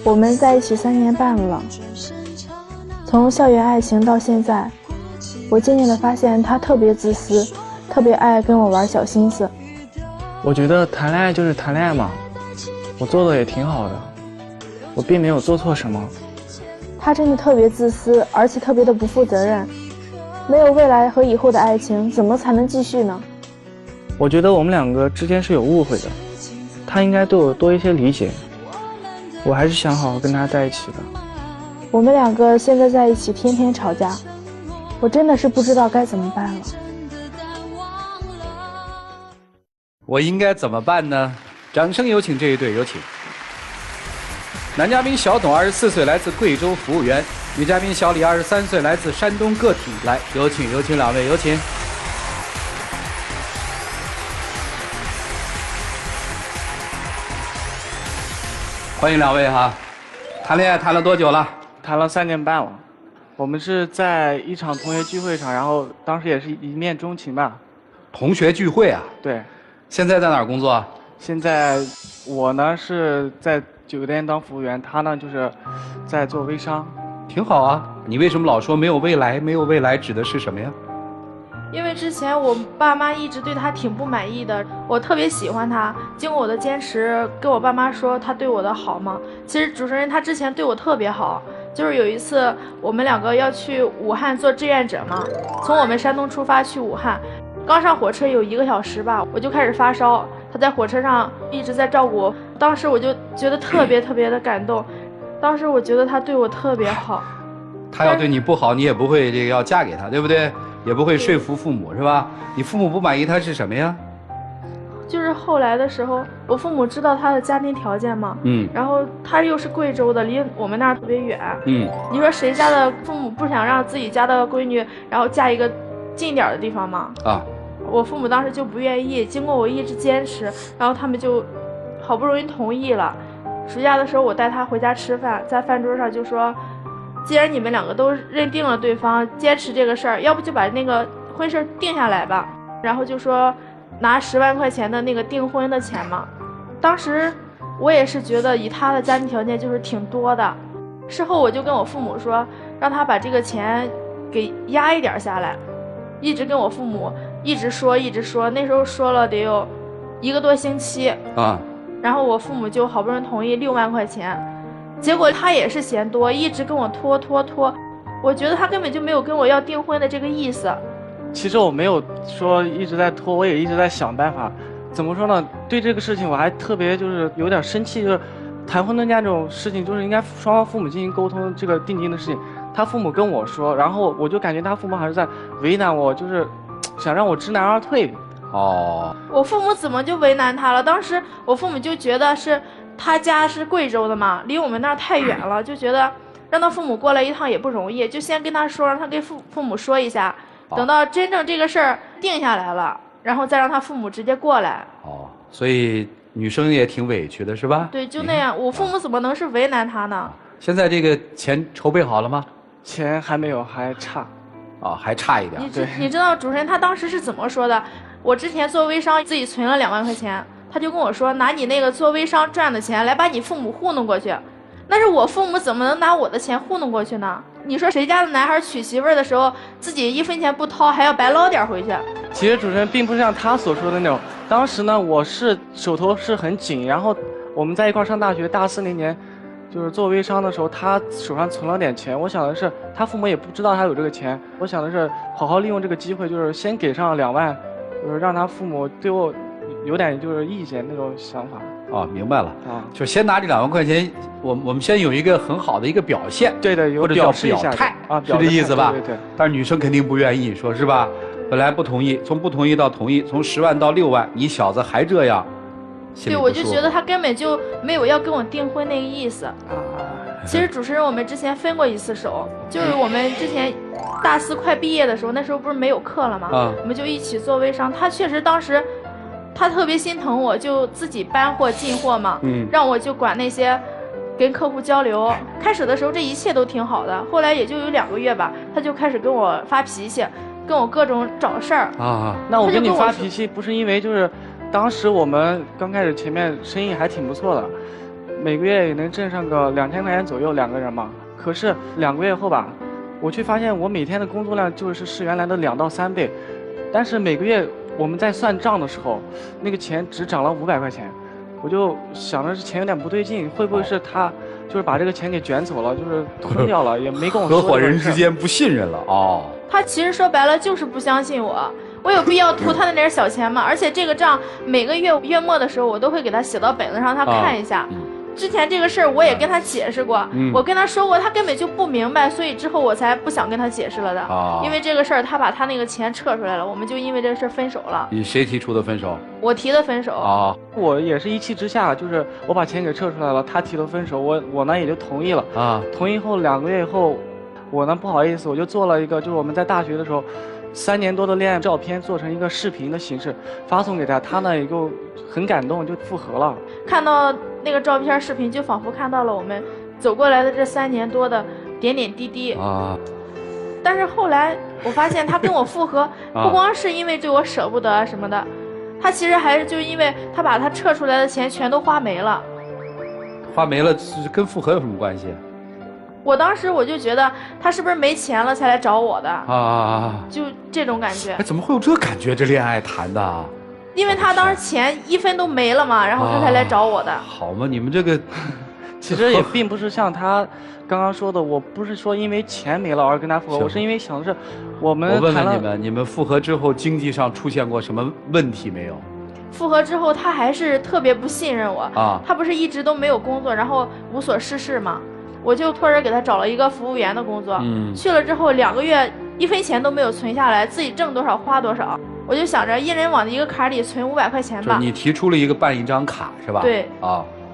我们在一起3年半了，从校园爱情到现在，我渐渐地发现他特别自私，特别爱跟我玩小心思。我觉得谈恋爱就是谈恋爱嘛，我做的也挺好的，我并没有做错什么。他真的特别自私，而且特别的不负责任。没有未来和以后的爱情，怎么才能继续呢？我觉得我们两个之间是有误会的，他应该对我多一些理解。我还是想好好跟他在一起的。我们两个现在在一起，天天吵架，我真的是不知道该怎么办了。我应该怎么办呢？掌声有请这一对，有请。男嘉宾小董24岁，来自贵州服务员；女嘉宾小李23岁，来自山东个体。来，有请两位，有请。欢迎两位哈。谈恋爱谈了多久了？谈了3年半了。我们是在一场同学聚会上，然后当时也是一见钟情吧。同学聚会啊？对。现在在哪儿工作？现在我呢是在酒店当服务员，他呢就是在做微商。挺好啊。你为什么老说没有未来？没有未来指的是什么呀？因为之前我爸妈一直对他挺不满意的，我特别喜欢他，经过我的坚持，跟我爸妈说他对我的好嘛。其实主持人他之前对我特别好，就是有一次我们两个要去武汉做志愿者嘛，从我们山东出发去武汉，刚上火车有1个小时吧，我就开始发烧，他在火车上一直在照顾我，当时我就觉得特别的感动，当时我觉得他对我特别好。他要对你不好，你也不会这个要嫁给他，对不对？也不会说服父母，是吧？你父母不满意他是什么呀？就是后来的时候，我父母知道他的家庭条件嘛，然后他又是贵州的，离我们那儿特别远，你说谁家的父母不想让自己家的闺女，然后嫁一个近点的地方吗？我父母当时就不愿意，经过我一直坚持，然后他们就好不容易同意了。暑假的时候，我带他回家吃饭，在饭桌上就说，既然你们两个都认定了对方，坚持这个事儿，要不就把那个婚事定下来吧。然后就说拿10万块钱的那个订婚的钱嘛。当时我也是觉得以他的家庭条件就是挺多的。事后我就跟我父母说，让他把这个钱给压一点下来，一直跟我父母一直说，那时候说了得有1个多星期然后我父母就好不容易同意6万块钱。结果他也是嫌多，一直跟我拖，我觉得他根本就没有跟我要订婚的这个意思。其实我没有说一直在拖，我也一直在想办法。怎么说呢？对这个事情我还特别就是有点生气，就是谈婚论嫁这种事情，就是应该双方父母进行沟通，这个定金的事情，他父母跟我说，然后我就感觉他父母还是在为难我，就是想让我知难而退。我父母怎么就为难他了？当时我父母就觉得是他家是贵州的嘛，离我们那儿太远了，就觉得让他父母过来一趟也不容易，就先跟他说，让他跟父母说一下，等到真正这个事儿定下来了，然后再让他父母直接过来。所以女生也挺委屈的是吧？对，就那样。我父母怎么能是为难他呢？现在这个钱筹备好了吗？钱还没有，还差。还差一点。你知道主持人他当时是怎么说的？我之前做微商自己存了2万块钱，他就跟我说，拿你那个做微商赚的钱来把你父母糊弄过去。但是我父母怎么能拿我的钱糊弄过去呢？你说谁家的男孩娶媳妇儿的时候，自己1分钱不掏，还要白捞点回去？其实主持人并不是像他所说的那种。当时呢，我是手头是很紧，然后我们在一块上大学，大4那年，就是做微商的时候，他手上存了点钱。我想的是，他父母也不知道他有这个钱。我想的是，好好利用这个机会，就是先给上2万，就是让他父母对我有点就是意见那种想法。明白了。就先拿这2万块钱，我们先有一个很好的一个表现。对的，有或者叫表态是这意思吧？对。但是女生肯定不愿意，说是吧？本来不同意，从不同意到同意，从10万到6万，你小子还这样。对，我就觉得他根本就没有要跟我订婚那个意思。其实主持人，我们之前分过一次手，就是我们之前大4快毕业的时候，那时候不是没有课了吗？我们就一起做微商。他确实当时他特别心疼我，就自己搬货进货嘛，让我就管那些跟客户交流。开始的时候这一切都挺好的，后来也就有2个月吧，他就开始跟我发脾气，跟我各种找事儿。那我跟你发脾气不是因为就是当时我们刚开始前面生意还挺不错的，每个月也能挣上个2000块钱左右，2个人嘛。可是2个月后吧，我却发现我每天的工作量是原来的2到3倍，但是每个月我们在算账的时候，那个钱只涨了500块钱，我就想着这钱有点不对劲，会不会是他就是把这个钱给卷走了，就是吞掉了，也没跟我说。合伙人之间不信任了哦。他其实说白了就是不相信我，我有必要图他那点小钱吗？而且这个账每个月末的时候，我都会给他写到本子上，他看一下。之前这个事儿我也跟他解释过，我跟他说过，他根本就不明白，所以之后我才不想跟他解释了的。因为这个事儿，他把他那个钱撤出来了，我们就因为这个事儿分手了。你谁提出的分手？我提的分手。我也是一气之下，就是我把钱给撤出来了，他提了分手，我呢也就同意了。同意后2个月以后，我呢不好意思，我就做了一个，就是我们在大学的时候3年多的恋爱照片，做成一个视频的形式发送给他，他呢也就很感动，就复合了。看到那个照片视频，就仿佛看到了我们走过来的这3年多的点点滴滴。但是后来我发现他跟我复合，不光是因为对我舍不得什么的，他其实还是就是因为他把他撤出来的钱全都花没了。花没了跟复合有什么关系？我当时我就觉得他是不是没钱了才来找我的就这种感觉。怎么会有这感觉？这恋爱谈的？因为他当时钱1分都没了嘛，然后他才来找我的。好嘛，你们这个其实也并不是像他刚刚说的，我不是说因为钱没了而跟他复合，我是因为想的是我问你们复合之后经济上出现过什么问题没有？复合之后他还是特别不信任我他不是一直都没有工作，然后无所事事嘛，我就托人给他找了一个服务员的工作。去了之后2个月1分钱都没有存下来，自己挣多少花多少。我就想着一人往一个卡里存500块钱吧。你提出了一个办一张卡是吧？对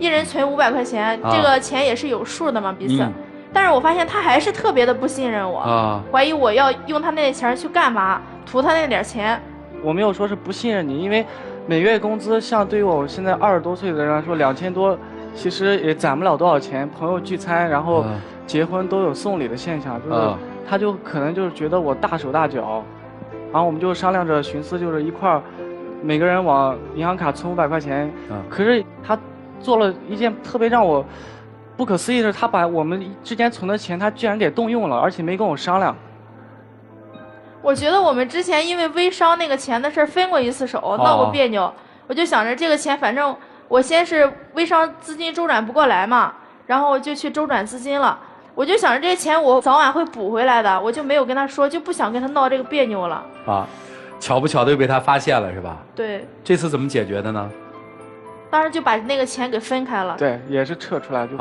一人存500块钱，这个钱也是有数的嘛，彼此。但是我发现他还是特别的不信任我怀疑我要用他那钱去干嘛，图他那点钱。我没有说是不信任你，因为每月工资像对于我现在20多岁的人来说，2000多其实也攒不了多少钱。朋友聚餐，然后结婚都有送礼的现象，就是他就可能就是觉得我大手大脚，然后我们就商量着寻思，就是一块儿每个人往银行卡存500块钱。可是他做了一件特别让我不可思议的是，他把我们之间存的钱他居然给动用了，而且没跟我商量。我觉得我们之前因为微商那个钱的事分过一次手，闹过别扭。我就想着这个钱反正我先是微商资金周转不过来嘛，然后就去周转资金了。我就想着这些钱我早晚会补回来的，我就没有跟他说，就不想跟他闹这个别扭了。巧不巧的又被他发现了是吧？对。这次怎么解决的呢？当时就把那个钱给分开了。对，也是撤出来就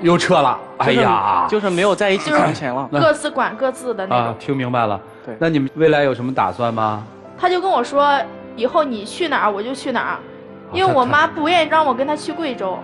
又撤了。哎呀，就是没有在一起存钱了，各自管各自的那种。听明白了。对，那你们未来有什么打算吗？他就跟我说，以后你去哪儿我就去哪儿，因为我妈不愿意让我跟他去贵州。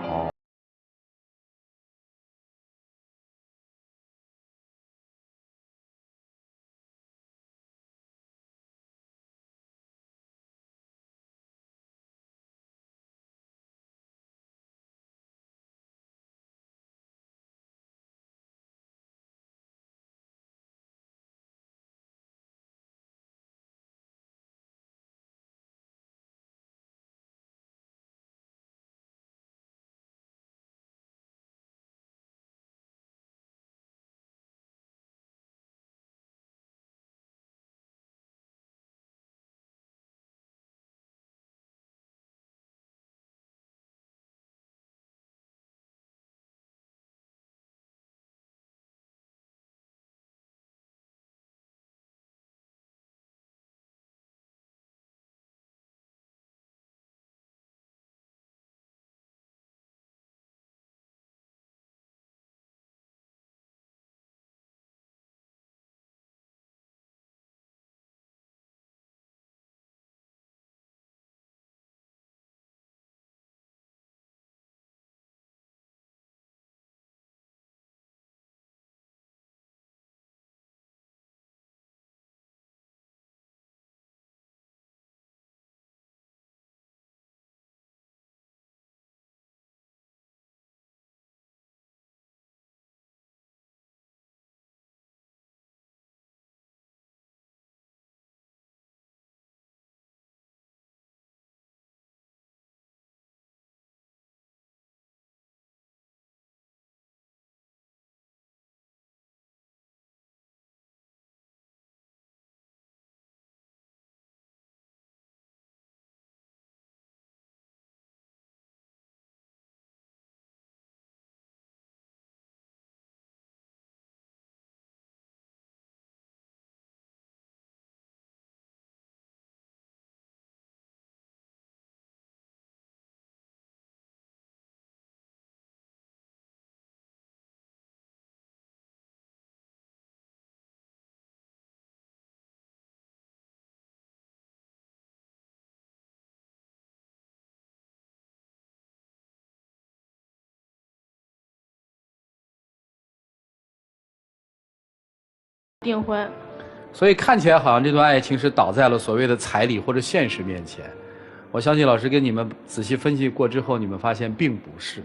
订婚。所以看起来好像这段爱情是倒在了所谓的彩礼或者现实面前。我相信老师跟你们仔细分析过之后，你们发现并不是。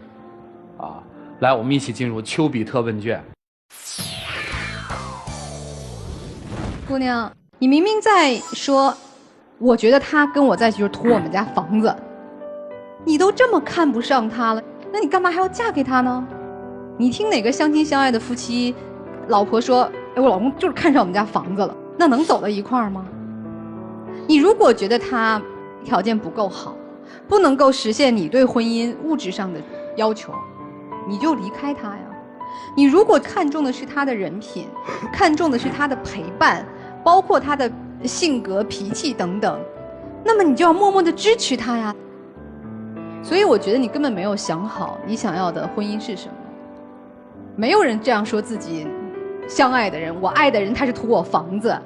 啊，来，我们一起进入丘比特问卷。姑娘，你明明在说，我觉得他跟我在一起就是图我们家房子，你都这么看不上他了，那你干嘛还要嫁给他呢？你听哪个相亲相爱的夫妻，老婆说，哎，我老公就是看上我们家房子了，那能走到一块儿吗？你如果觉得他条件不够好，不能够实现你对婚姻物质上的要求，你就离开他呀。你如果看重的是他的人品，看重的是他的陪伴，包括他的性格脾气等等，那么你就要默默地支持他呀。所以我觉得你根本没有想好你想要的婚姻是什么。没有人这样说自己相爱的人，我爱的人他是图我房子。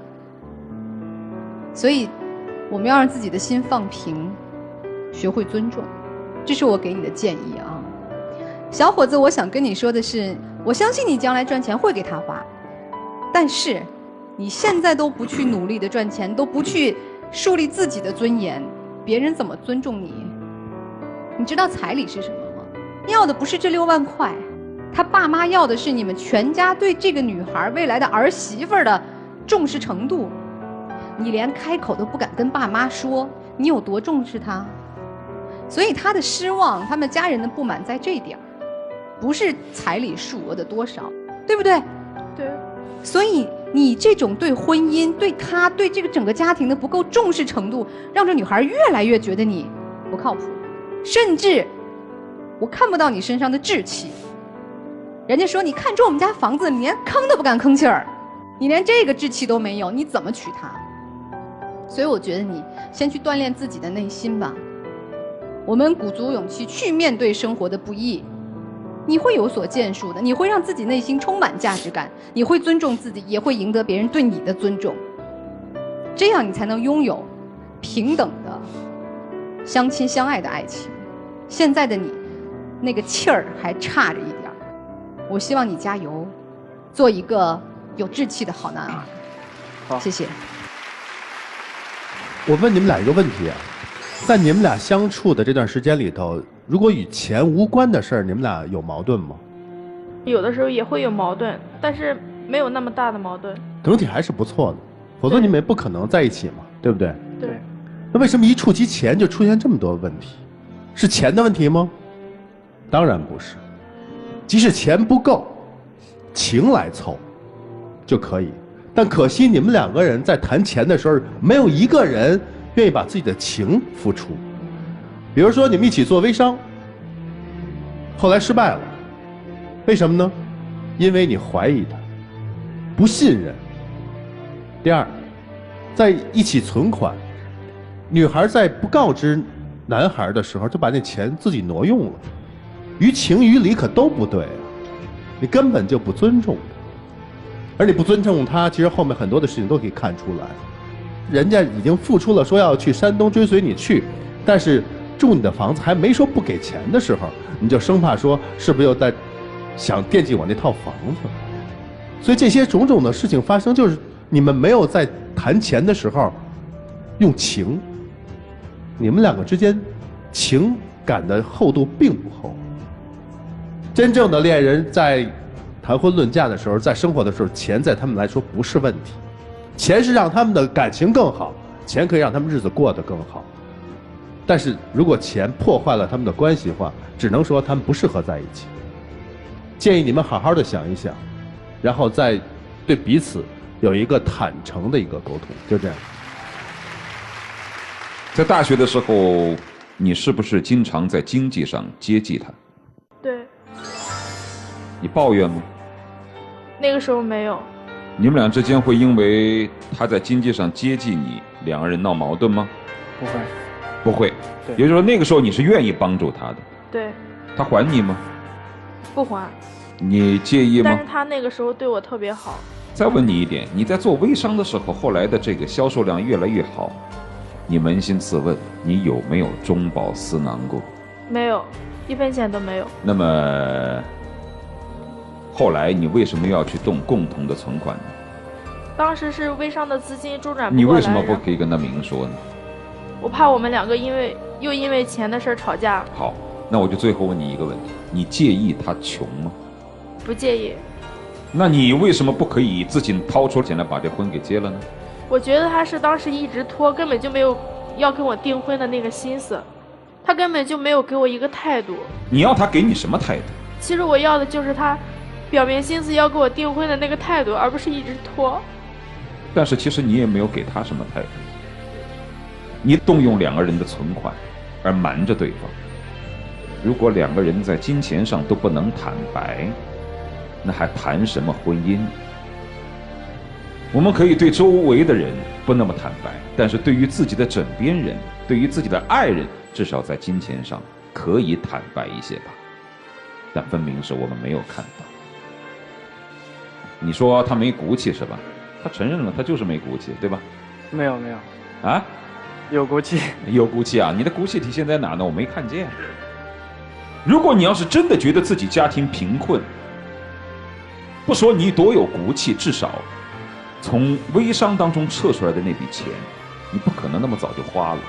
所以我们要让自己的心放平，学会尊重，这是我给你的建议啊。小伙子，我想跟你说的是，我相信你将来赚钱会给他花，但是你现在都不去努力的赚钱，都不去树立自己的尊严，别人怎么尊重你？你知道彩礼是什么吗？要的不是这6万块，他爸妈要的是你们全家对这个女孩未来的儿媳妇的重视程度。你连开口都不敢跟爸妈说你有多重视她，所以他的失望，他们家人的不满在这点儿，不是彩礼数额的多少，对不对？对。所以你这种对婚姻、对他、对这个整个家庭的不够重视程度，让这女孩越来越觉得你不靠谱，甚至我看不到你身上的志气。人家说你看中我们家房子，你连吭都不敢吭气儿，你连这个志气都没有，你怎么娶她？所以我觉得你先去锻炼自己的内心吧。我们鼓足勇气去面对生活的不易，你会有所建树的，你会让自己内心充满价值感，你会尊重自己，也会赢得别人对你的尊重，这样你才能拥有平等的相亲相爱的爱情。现在的你那个气儿还差着一点，我希望你加油，做一个有志气的好男儿。好，谢谢。我问你们俩一个问题啊，在你们俩相处的这段时间里头，如果与钱无关的事儿，你们俩有矛盾吗？有的时候也会有矛盾，但是没有那么大的矛盾。整体还是不错的，否则你们也不可能在一起嘛，对不对？对。那为什么一触及钱就出现这么多问题？是钱的问题吗？当然不是。即使钱不够，情来凑就可以。但可惜你们2个人在谈钱的时候，没有一个人愿意把自己的情付出。比如说你们一起做微商，后来失败了，为什么呢？因为你怀疑他，不信任。第二，在一起存款，女孩在不告知男孩的时候就把那钱自己挪用了，于情于理可都不对啊，你根本就不尊重他。而你不尊重他，其实后面很多的事情都可以看出来。人家已经付出了说要去山东追随你去，但是住你的房子还没说不给钱的时候，你就生怕说是不是又在想惦记我那套房子。所以这些种种的事情发生，就是你们没有在谈钱的时候用情，你们2个之间情感的厚度并不厚。真正的恋人在谈婚论嫁的时候，在生活的时候，钱在他们来说不是问题，钱是让他们的感情更好，钱可以让他们日子过得更好。但是如果钱破坏了他们的关系的话，只能说他们不适合在一起。建议你们好好的想一想，然后再对彼此有一个坦诚的一个沟通，就这样。在大学的时候，你是不是经常在经济上接济他？对。你抱怨吗？那个时候没有。你们俩之间会因为他在经济上接济你，2个人闹矛盾吗？不会。不会。也就是说那个时候你是愿意帮助他的。对。他还你吗？不还。你介意吗？但是他那个时候对我特别好。再问你一点，你在做微商的时候，后来的这个销售量越来越好，你扪心自问，你有没有中饱私囊过？没有，1分钱都没有。那么后来你为什么要去动共同的存款呢？当时是微商的资金周转不过来。你为什么不可以跟他明说呢？我怕我们两个因为钱的事吵架。好，那我就最后问你一个问题：你介意他穷吗？不介意。那你为什么不可以自己掏出钱来把这婚给结了呢？我觉得他是当时一直拖，根本就没有要跟我订婚的那个心思，他根本就没有给我一个态度。你要他给你什么态度？其实我要的就是他表明心思要跟我订婚的那个态度，而不是一直拖。但是其实你也没有给他什么态度，你动用2个人的存款而瞒着对方。如果2个人在金钱上都不能坦白，那还谈什么婚姻？我们可以对周围的人不那么坦白，但是对于自己的枕边人，对于自己的爱人，至少在金钱上可以坦白一些吧。但分明是我们没有看到。你说他没骨气是吧？他承认了，他就是没骨气，对吧？没有啊，有骨气，有骨气啊！你的骨气体现在哪呢？我没看见。如果你要是真的觉得自己家庭贫困，不说你多有骨气，至少从微商当中撤出来的那笔钱，你不可能那么早就花了，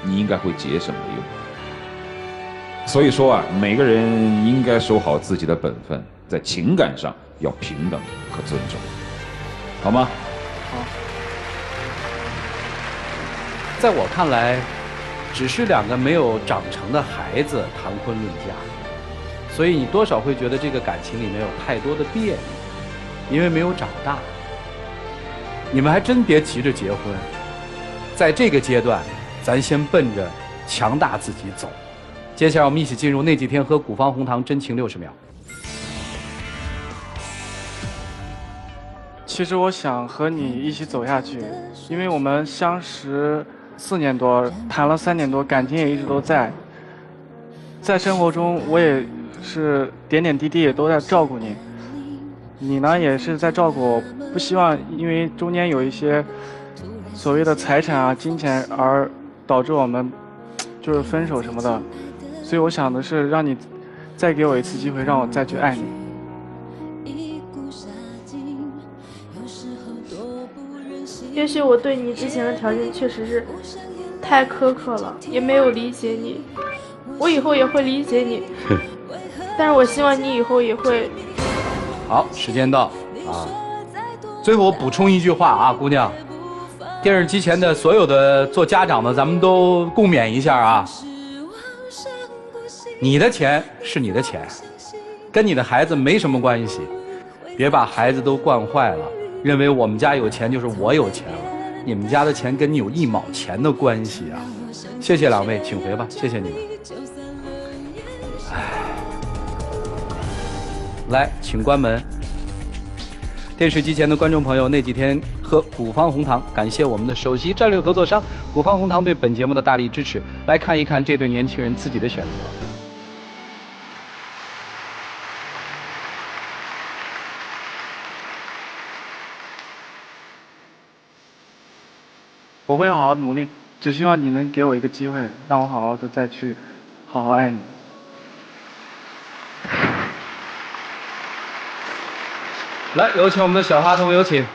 你应该会节省的用。所以说啊，每个人应该守好自己的本分，在情感上要平等和尊重，好吗？好。在我看来，只是2个没有长成的孩子谈婚论嫁，所以你多少会觉得这个感情里面有太多的别扭，因为没有长大。你们还真别急着结婚，在这个阶段，咱先奔着强大自己走。接下来我们一起进入那几天喝古方红糖真情60秒。其实我想和你一起走下去，因为我们相识4年多，谈了3年多，感情也一直都在。在生活中，我也是点点滴滴也都在照顾你，你呢也是在照顾我。不希望因为中间有一些所谓的财产啊、金钱而导致我们就是分手什么的。所以我想的是让你再给我一次机会，让我再去爱你。也许我对你之前的条件确实是太苛刻了，也没有理解你。我以后也会理解你，但是我希望你以后也会。好，时间到啊！最后我补充一句话啊，姑娘，电视机前的所有的做家长的，咱们都共勉一下啊。你的钱是你的钱，跟你的孩子没什么关系，别把孩子都惯坏了，认为我们家有钱就是我有钱了，你们家的钱跟你有1毛钱的关系啊！谢谢2位，请回吧，谢谢你们。来，请关门。电视机前的观众朋友，那几天喝古方红糖，感谢我们的首席战略合作商古方红糖对本节目的大力支持。来看一看这对年轻人自己的选择。我会好好努力，只希望你能给我一个机会，让我好好的再去好好爱你。来，有请我们的小花童，有请。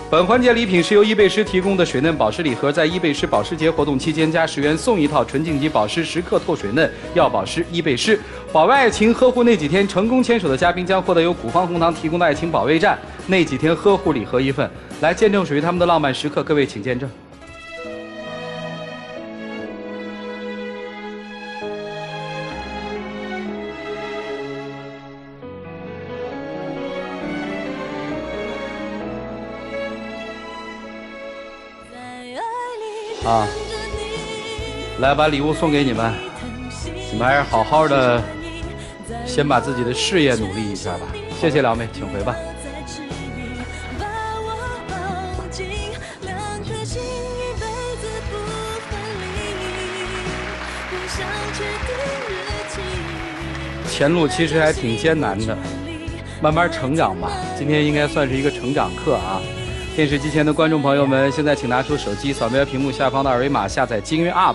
本环节礼品是由伊贝诗提供的水嫩保湿礼盒，在伊贝诗保湿节活动期间加10元送1套纯净级保湿时刻透水嫩要保湿伊贝诗。保卫爱情呵护那几天成功牵手的嘉宾将获得由古方红糖提供的爱情保卫战那几天呵护礼盒1份，来见证属于他们的浪漫时刻，各位请见证。啊，来把礼物送给你们，你们还是好好的，先把自己的事业努力一下吧。谢谢2位，请回吧。前路其实还挺艰难的，慢慢成长吧。今天应该算是一个成长课啊。电视机前的观众朋友们，现在请拿出手机，扫描屏幕下方的2维码，下载金韵 App，